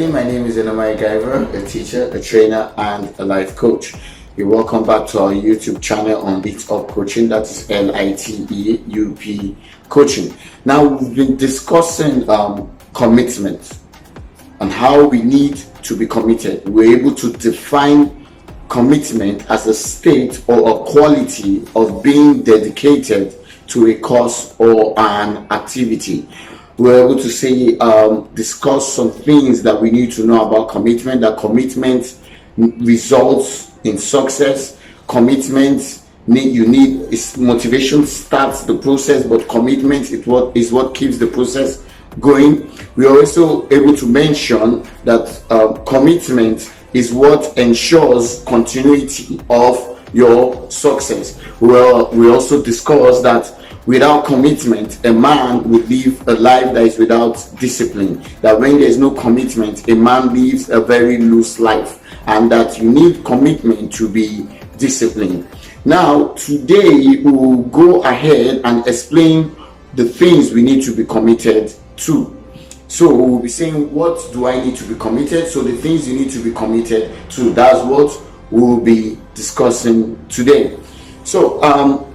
everybody. My name is Enamai Gaiver, a teacher, a trainer, and a life coach. You're welcome back to our YouTube channel on It's Up Coaching. That is LITEUP Coaching. Now, we've been discussing commitment and how we need to be committed. We're able to define commitment as a state or a quality of being dedicated to a cause or an activity. We're able to say, discuss some things that we need to know about commitment, that commitment results in success. Commitment motivation starts the process, but commitment is what keeps the process going. We're also able to mention that commitment is what ensures continuity of your success. Well, we also discussed that without commitment, a man would live a life that is without discipline. That when there is no commitment, a man lives a very loose life, and that you need commitment to be disciplined. Now, today we will go ahead and explain the things we need to be committed to. So we'll be saying, what do I need to be committed? So the things you need to be committed to, that's what we'll be discussing today. So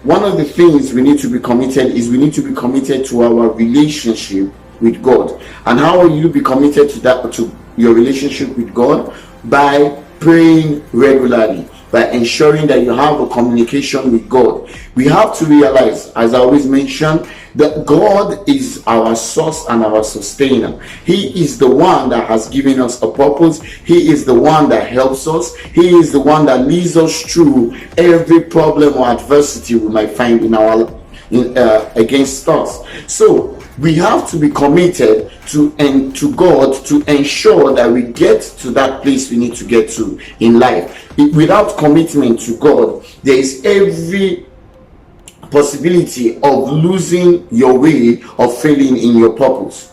one of the things we need to be committed is we need to be committed to our relationship with God. And how will you be committed to your relationship with God? By praying regularly, by ensuring that you have a communication with God. We have to realize, as I always mention, that God is our source and our sustainer. He is the one that has given us a purpose. He is the one that helps us. He is the one that leads us through every problem or adversity we might find against us. So we have to be committed to God to ensure that we get to that place we need to get to in life. Without commitment to God, there is every possibility of losing your way, of failing in your purpose.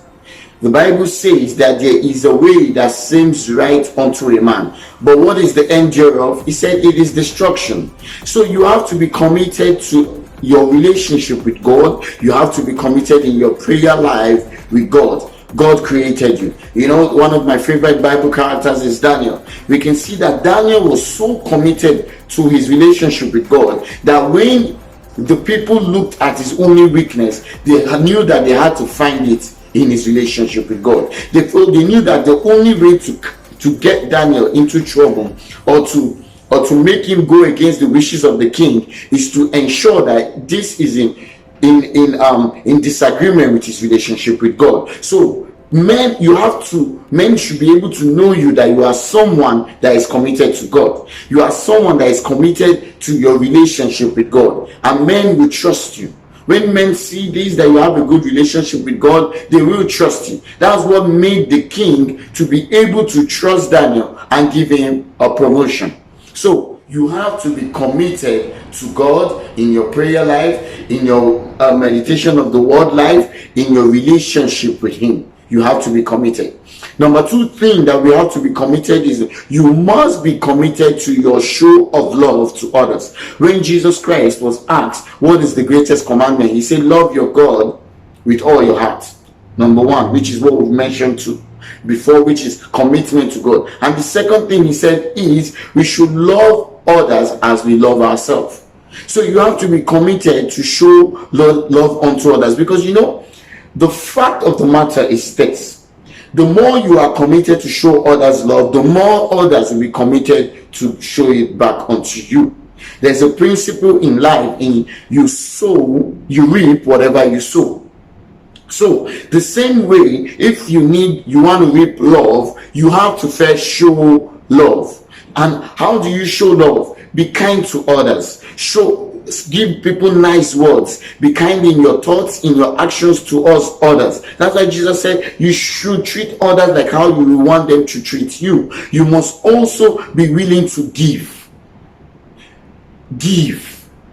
The Bible says that there is a way that seems right unto a man, but what is the end thereof? He said it is destruction. So you have to be committed to your relationship with God. You have to be committed in your prayer life with God. God created you. You know, one of my favorite Bible characters is Daniel. We can see that Daniel was so committed to his relationship with God that when the people looked at his only weakness, they knew that they had to find it in his relationship with God. They knew that the only way to get Daniel into trouble or to make him go against the wishes of the king is to ensure that this is in disagreement with his relationship with God. So men should be able to know you, that you are someone that is committed to God. You are someone that is committed to your relationship with God, and men will trust you. When men see this, that you have a good relationship with God, they will trust you. That's what made the king to be able to trust Daniel and give him a promotion. So you have to be committed to God in your prayer life, in your meditation of the word life, in your relationship with him. You have to be committed. Number two thing that we have to be committed is you must be committed to your show of love to others. When Jesus Christ was asked, what is the greatest commandment? He said, love your God with all your heart. Number one, which is what we've mentioned before, which is commitment to God. And the second thing he said is we should love others as we love ourselves. So you have to be committed to show love unto others, because you know, the fact of the matter is this: the more you are committed to show others love, the more others will be committed to show it back unto you. There's a principle in life: in you sow, you reap whatever you sow. So the same way, if you want to reap love, you have to first show love. And how do you show love? Be kind to others. Give people nice words. Be kind in your thoughts, in your actions to others. That's why Jesus said you should treat others like how you will want them to treat you. You must also be willing to give.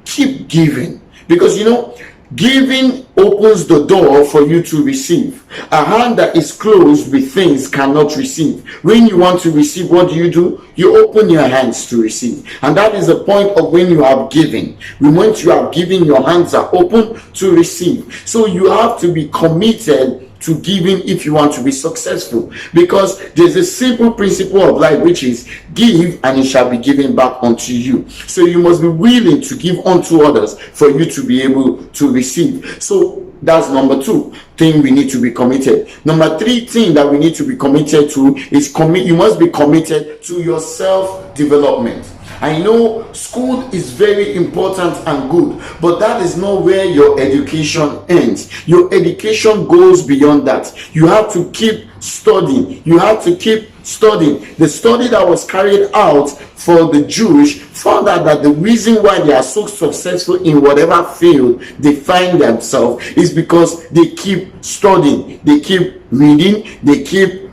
Keep giving, because you know, giving opens the door for you to receive. A hand that is closed with things cannot receive. When you want to receive, what do? You open your hands to receive. And that is the point of when you have given. Once you have given, your hands are open to receive. So you have to be committed to giving if you want to be successful, because there's a simple principle of life, which is give and it shall be given back unto you. So you must be willing to give unto others for you to be able to receive. So that's number 2 thing we need to be committed. Number 3 thing that we need to be committed to is you must be committed to your self-development. I know school is very important and good, but that is not where your education ends. Your education goes beyond that. You have to keep studying. You have to keep studying. The study that was carried out for the Jewish found out that the reason why they are so successful in whatever field they find themselves is because they keep studying, they keep reading, they keep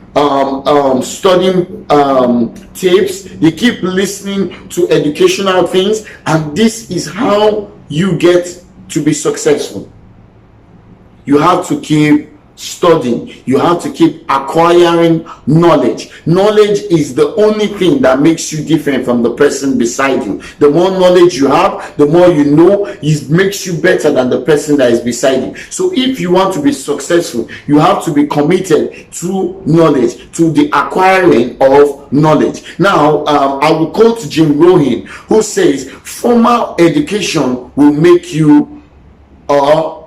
studying tapes, they keep listening to educational things, and this is how you get to be successful. You have to keep studying. You have to keep acquiring knowledge. Knowledge is the only thing that makes you different from the person beside you. The more knowledge you have, the more you know, it makes you better than the person that is beside you. So if you want to be successful, you have to be committed to knowledge, to the acquiring of knowledge. Now, I will quote Jim Rohn, who says formal education will make you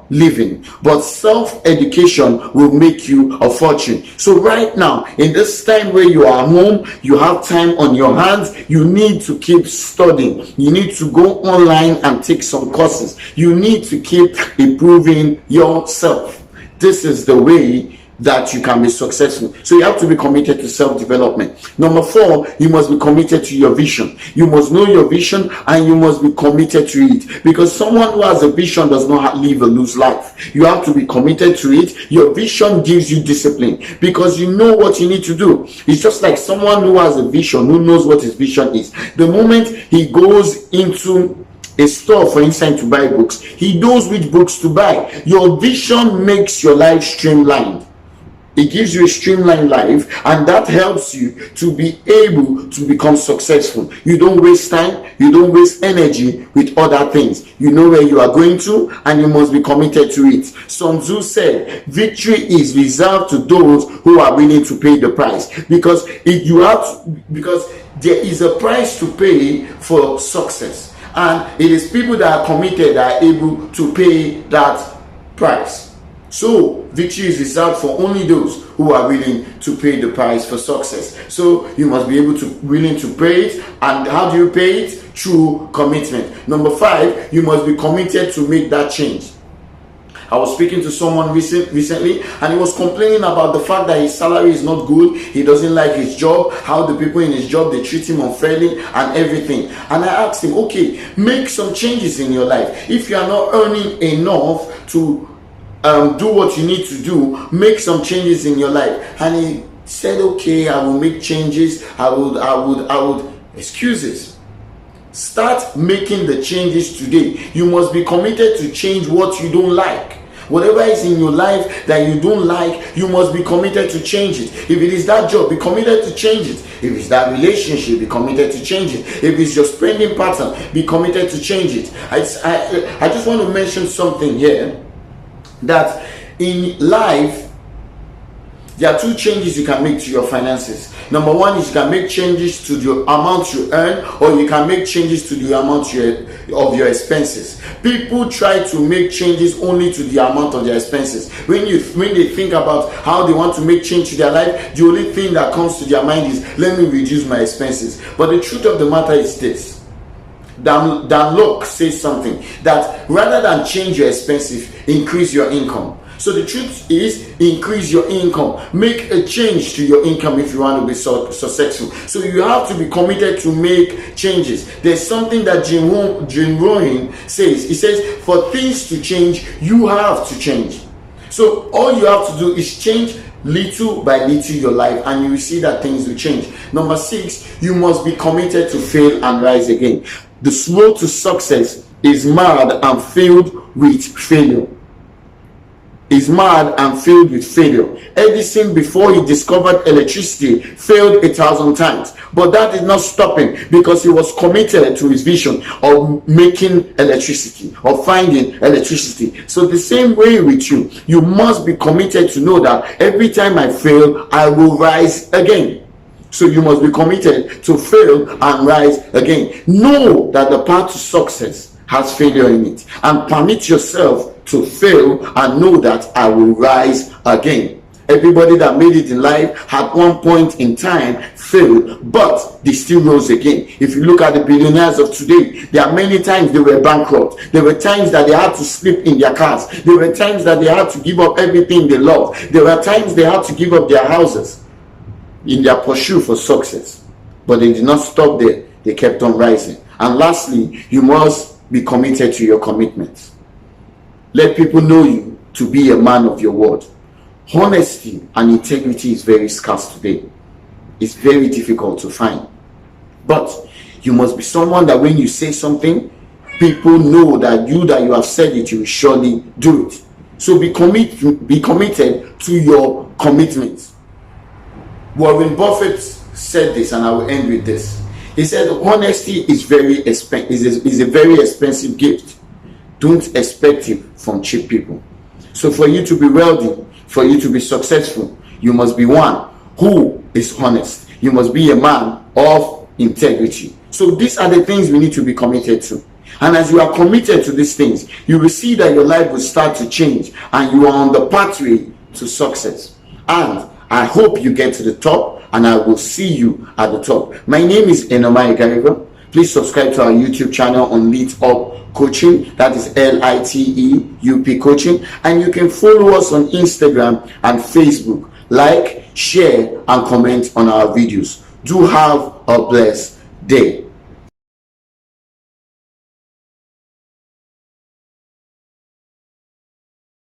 living, but self-education will make you a fortune. So right now, in this time where you are home, you have time on your hands, you need to keep studying. You need to go online and take some courses. You need to keep improving yourself. This is the way that you can be successful. So you have to be committed to self-development. Number 4, you must be committed to your vision. You must know your vision and you must be committed to it, because someone who has a vision does not live a loose life. You have to be committed to it. Your vision gives you discipline because you know what you need to do. It's just like someone who has a vision, who knows what his vision is. The moment he goes into a store, for instance, to buy books, he knows which books to buy. Your vision makes your life streamlined. It gives you a streamlined life, and that helps you to be able to become successful. You don't waste time, you don't waste energy with other things. You know where you are going to, and you must be committed to it. Sun Tzu said, victory is reserved to those who are willing to pay the price, because because there is a price to pay for success, and it is people that are committed that are able to pay that price. So victory is reserved for only those who are willing to pay the price for success. So you must be willing to pay it. And how do you pay it? Through commitment. Number 5, you must be committed to make that change. I was speaking to someone recently, and he was complaining about the fact that his salary is not good. He doesn't like his job, how the people in his job, they treat him unfairly and everything. And I asked him, okay, make some changes in your life. If you are not earning enough to do what you need to do, make some changes in your life. And he said, okay, I will make changes. I would excuses. Start making the changes today. You must be committed to change what you don't like. Whatever is in your life that you don't like, you must be committed to change it. If it is that job, be committed to change it. If it's that relationship, be committed to change it. If it's your spending pattern, be committed to change it. I just want to mention something here, that in life there are 2 changes you can make to your finances. Number 1 is you can make changes to the amount you earn, or you can make changes to the amount of your expenses. People try to make changes only to the amount of their expenses. When they think about how they want to make change to their life, the only thing that comes to their mind is, let me reduce my expenses. But the truth of the matter is this: Dan Lok says something, that rather than change your expenses, increase your income. So the truth is, increase your income. Make a change to your income if you want to be successful. So you have to be committed to make changes. There's something that Jim Rohn says. He says, for things to change, you have to change. So all you have to do is change little by little your life, and you will see that things will change. Number 6, you must be committed to fail and rise again. The road to success is marred and filled with failure. is mad and filled with failure. Edison, before he discovered electricity, failed 1,000 times, but that did not stop him because he was committed to his vision of making electricity, of finding electricity. So the same way with you, you must be committed to know that every time I fail, I will rise again. So you must be committed to fail and rise again. Know that the path to success has failure in it, and permit yourself to fail and know that I will rise again. Everybody that made it in life at one point in time failed, but they still rose again. If you look at the billionaires of today, there are many times they were bankrupt. There were times that they had to sleep in their cars. There were times that they had to give up everything they loved. There were times they had to give up their houses in their pursuit for success. But they did not stop there. They kept on rising. And lastly, you must be committed to your commitments. Let people know you to be a man of your word. Honesty and integrity is very scarce today. It's very difficult to find. But you must be someone that when you say something, people know that you have said it, you will surely do it. So be committed to your commitments. Warren Buffett said this, and I will end with this. He said, honesty is a very expensive gift. Don't expect it from cheap people. So for you to be wealthy, for you to be successful, you must be one who is honest. You must be a man of integrity. So these are the things we need to be committed to. And as you are committed to these things, you will see that your life will start to change and you are on the pathway to success. And I hope you get to the top, and I will see you at the top. My name is Enomai Gariba. Please subscribe to our YouTube channel on Lit Up Coaching. That is LITEUP Coaching. And you can follow us on Instagram and Facebook. Like, share, and comment on our videos. Do have a blessed day.